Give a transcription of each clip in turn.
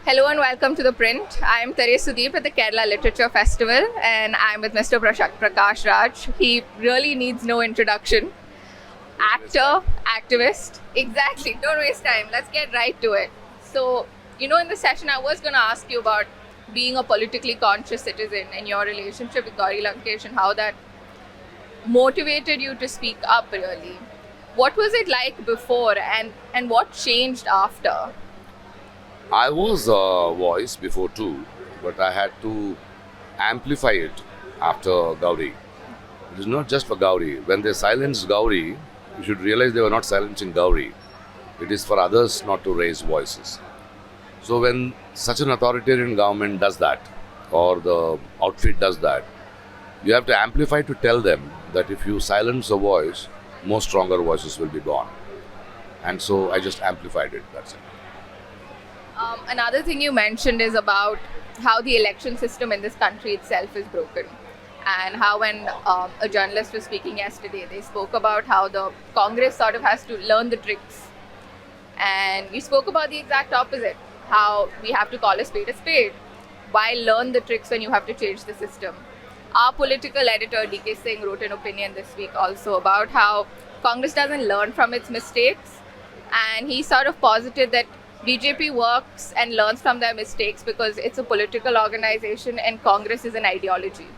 Hello and welcome to ThePrint. I am Sudeep at the Kerala Literature Festival and I'm with Mr. Prakash Raj. He really needs no introduction. Actor, activist. Exactly. Don't waste time. Let's get right to it. So, in the session I was going to ask you about being a politically conscious citizen and your relationship with Gauri Lankesh and how that motivated you to speak up really. What was it like before and what changed after? I was a voice before too, but I had to amplify it after Gauri. It is not just for Gauri. When they silenced Gauri, you should realize they were not silencing Gauri. It is for others not to raise voices. So when such an authoritarian government does that, or the outfit does that, you have to amplify to tell them that if you silence a voice, more stronger voices will be born. And so I just amplified it, that's it. Another thing you mentioned is about how the election system in this country itself is broken. And how when a journalist was speaking yesterday, they spoke about how the Congress sort of has to learn the tricks. And you spoke about the exact opposite, how we have to call a spade. Why learn the tricks when you have to change the system? Our political editor, D.K. Singh, wrote an opinion this week also about how Congress doesn't learn from its mistakes. And he sort of posited that BJP works and learns from their mistakes because it's a political organization and Congress is an ideology.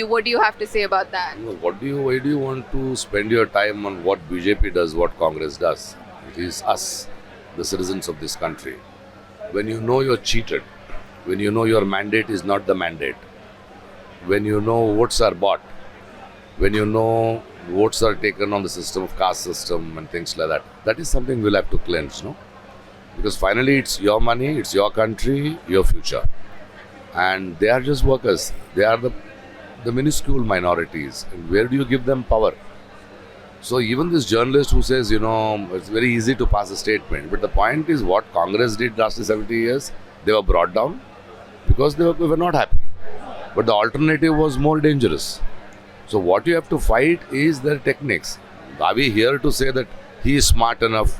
What do you have to say about that? Why do you want to spend your time on what BJP does, what Congress does? It is us, the citizens of this country. When you know you're cheated, when you know your mandate is not the mandate, when you know votes are bought, when you know votes are taken on the system of caste system and things like that, that is something we'll have to cleanse, no? Because finally it's your money, it's your country, your future. And they are just workers. They are the minuscule minorities. And where do you give them power? So even this journalist who says, it's very easy to pass a statement. But the point is what Congress did last 70 years, they were brought down because they were not happy. But the alternative was more dangerous. So what you have to fight is their techniques. Are we here to say that he is smart enough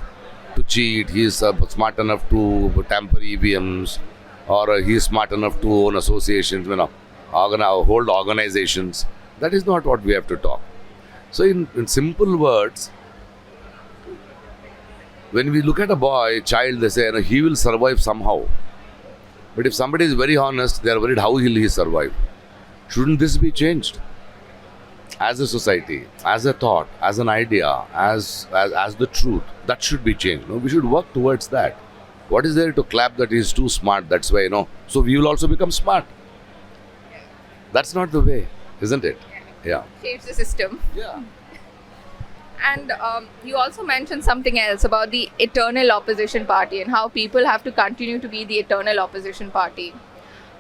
to cheat, he is smart enough to tamper EVMs, or he is smart enough to own associations, hold organizations? That is not what we have to talk. So in simple words, when we look at a child, they say, he will survive somehow. But if somebody is very honest, they are worried how will he survive. Shouldn't this be changed? As a society, as a thought, as an idea, as the truth, that should be changed. We should work towards that. What is there to clap that he is too smart? That's why, so we will also become smart. That's not the way, isn't it? Yeah. Change the system. Yeah. And you also mentioned something else about the eternal opposition party and how people have to continue to be the eternal opposition party.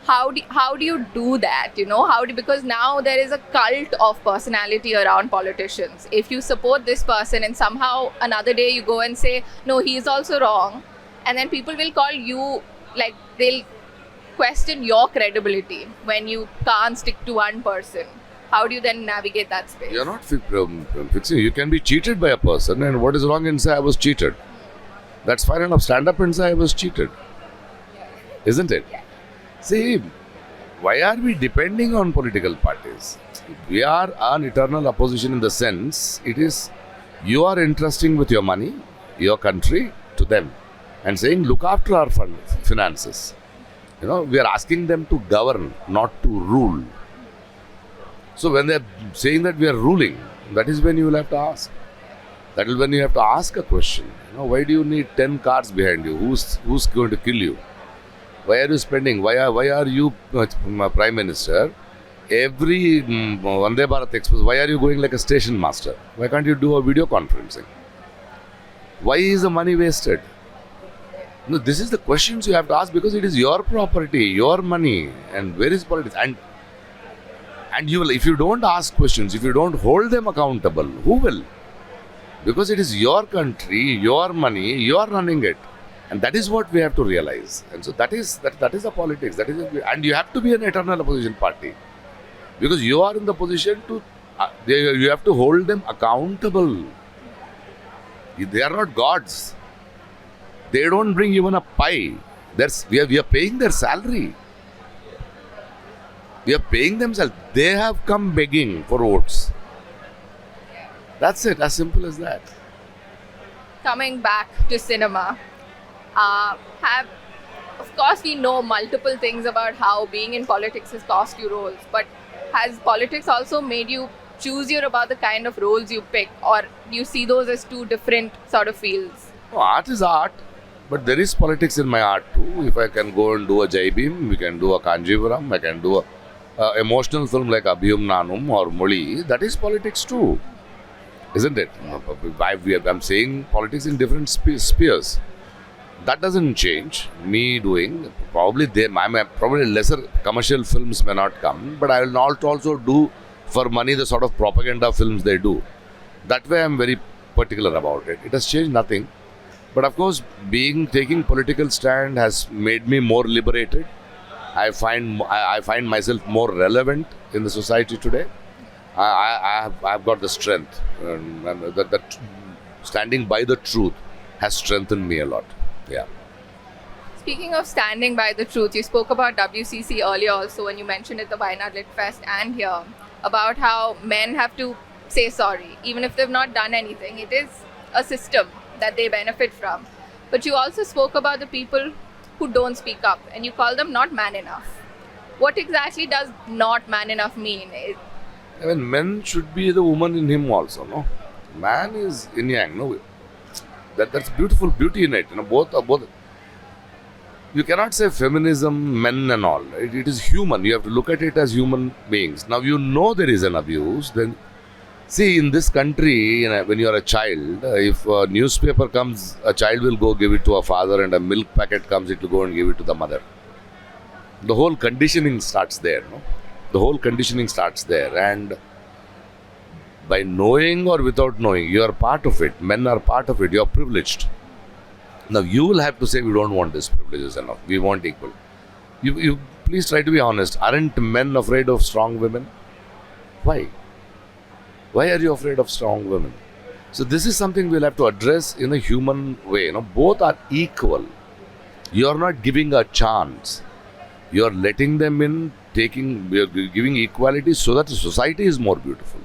How do you do that? Because now there is a cult of personality around politicians. If you support this person and somehow another day you go and say, no, he is also wrong, and then people will call you, they'll question your credibility when you can't stick to one person. How do you then navigate that space? You're not fixing. You can be cheated by a person, and what is wrong and say I was cheated. That's fine enough. Stand up and say I was cheated. Isn't it? Yeah. See, why are we depending on political parties? We are an eternal opposition in the sense it is you are entrusting with your money, your country to them and saying look after our finances. We are asking them to govern, not to rule. So when they are saying that we are ruling, that is when you will have to ask. That is when you have to ask a question. Why do you need 10 cars behind you? Who's going to kill you? Why are you spending? Why are you Prime Minister? Every Vande Bharat Express, why are you going like a station master? Why can't you do a video conferencing? Why is the money wasted? No, this is the questions you have to ask because it is your property, your money, and where is politics? And you will, if you don't ask questions, if you don't hold them accountable, who will? Because it is your country, your money, you are running it. And that is what we have to realize. And so that is the politics. And you have to be an eternal opposition party. Because you are in the position to, you have to hold them accountable. They are not gods. They don't bring even a pie. We are paying their salary. We are paying themselves. They have come begging for votes. That's it, as simple as that. Coming back to cinema, have of course we know multiple things about how being in politics has cost you roles, but has politics also made you choosier about the kind of roles you pick, or do you see those as two different sort of fields? No, art is art, but there is politics in my art too. If I can go and do a Jai Bhim, we can do a Kanjivaram, I can do a emotional film like Abhiyum Nanum or Moli, that is politics too. Isn't it? I'm saying politics in different spheres. That doesn't change me doing. Probably probably lesser commercial films may not come, but I will not also do for money the sort of propaganda films they do. That way I'm very particular about it. It has changed nothing. But of course, taking political stand has made me more liberated. I find myself more relevant in the society today. I've got the strength, and that standing by the truth has strengthened me a lot. Yeah. Speaking of standing by the truth, you spoke about WCC earlier also when you mentioned at the Wayanad Lit Fest and here about how men have to say sorry even if they've not done anything. It is a system that they benefit from. But you also spoke about the people who don't speak up and you call them not man enough. What exactly does not man enough mean? I mean, men should be the woman in him also, no? Man is yin yang, no? That's beautiful beauty in it, both. You cannot say feminism, men and all. It is human. You have to look at it as human beings. Now, there is an abuse. Then, see, in this country, when you are a child, if a newspaper comes, a child will go give it to a father, and a milk packet comes, it will go and give it to the mother. The whole conditioning starts there, no? The whole conditioning starts there, and by knowing or without knowing, you are part of it. Men are part of it. You are privileged. Now you will have to say, we don't want this privileges enough. We want equal. You please try to be honest. Aren't men afraid of strong women? Why? Why are you afraid of strong women? So this is something we'll have to address in a human way. Both are equal. You are not giving a chance. You are letting them in, you are giving equality so that the society is more beautiful.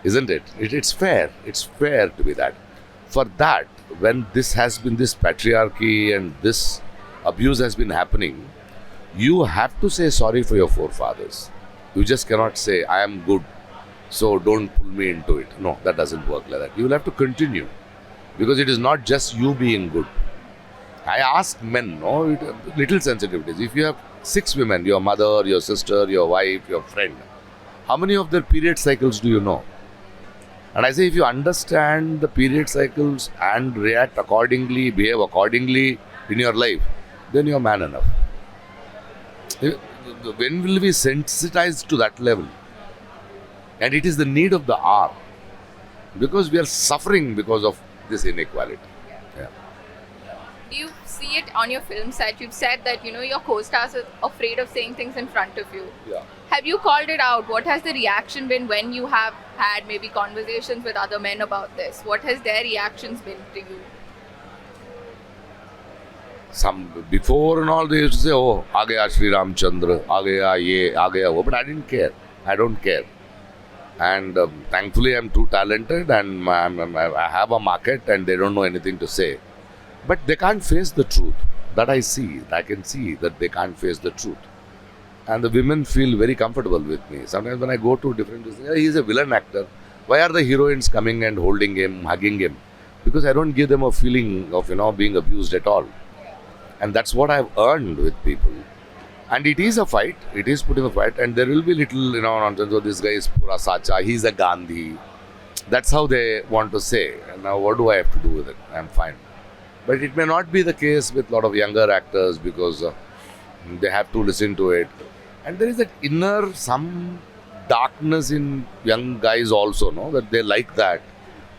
Isn't it? It's fair. It's fair to be that. For that, when this patriarchy and this abuse has been happening, you have to say sorry for your forefathers. You just cannot say, I am good, so don't pull me into it. No, that doesn't work like that. You will have to continue. Because it is not just you being good. I ask men, little sensitivities. If you have 6 women, your mother, your sister, your wife, your friend, how many of their period cycles do you know? And I say, if you understand the period cycles and react accordingly, behave accordingly in your life, then you are man enough. When will we sensitize to that level? And it is the need of the hour. Because we are suffering because of this inequality. Yeah. Do you see it on your film set? You've said that, your co-stars are afraid of saying things in front of you. Yeah. Have you called it out? What has the reaction been when you have had maybe conversations with other men about this? What has their reactions been to you? Some before and all, they used to say, oh, aa gaya Sri Ramchandra, aa gaya ye, aa gaya wo. But I didn't care. I don't care. And thankfully, I'm too talented and I have a market and they don't know anything to say. But they can't face the truth. That I see. I can see that they can't face the truth. And the women feel very comfortable with me. Sometimes when I go to different places, he's a villain actor. Why are the heroines coming and holding him, hugging him? Because I don't give them a feeling of, being abused at all. And that's what I've earned with people. And it is a fight. It is putting a fight. And there will be little, nonsense. Oh, this guy is pura sacha. He's a Gandhi. That's how they want to say. And now what do I have to do with it? I'm fine. But it may not be the case with a lot of younger actors because they have to listen to it. And there is that some darkness in young guys also, that they like that.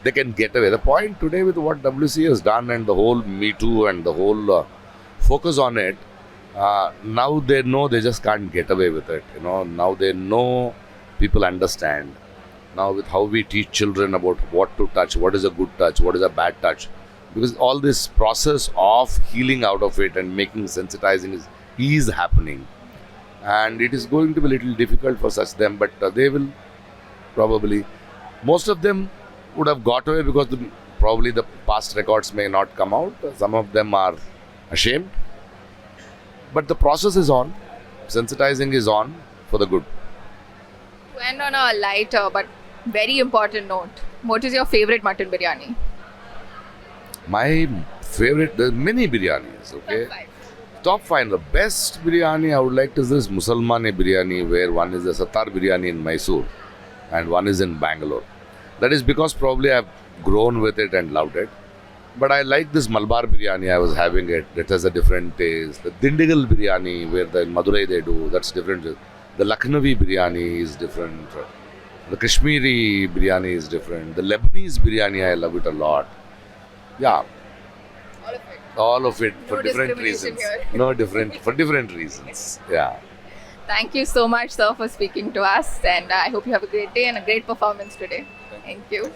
They can get away. The point today with what WC has done and the whole Me Too and the whole focus on it, now they know they just can't get away with it. Now they know people understand. Now with how we teach children about what to touch, what is a good touch, what is a bad touch. because all this process of healing out of it and making sensitizing is happening, and it is going to be a little difficult for such them, but they will probably, most of them would have got away because probably the past records may not come out. Some of them are ashamed, but the process is on. Sensitizing is on for the good. To end on a lighter but very important note, what is your favorite mutton biryani? My favorite, there are many biryanis, okay? Top 5. Top 5, the best biryani I would like is this Musalmani biryani, where one is the Sattar biryani in Mysore and one is in Bangalore. That is because probably I've grown with it and loved it. But I like this Malabar biryani, I was having it. It has a different taste. The Dindigal biryani, where in Madurai they do, that's different. The Lucknowi biryani is different. The Kashmiri biryani is different. The Lebanese biryani, I love it a lot. Yeah, All of it. all of it No for different discrimination reasons. here. No different, for different reasons. Yeah. Thank you so much, sir, for speaking to us, and I hope you have a great day and a great performance today. Thank you.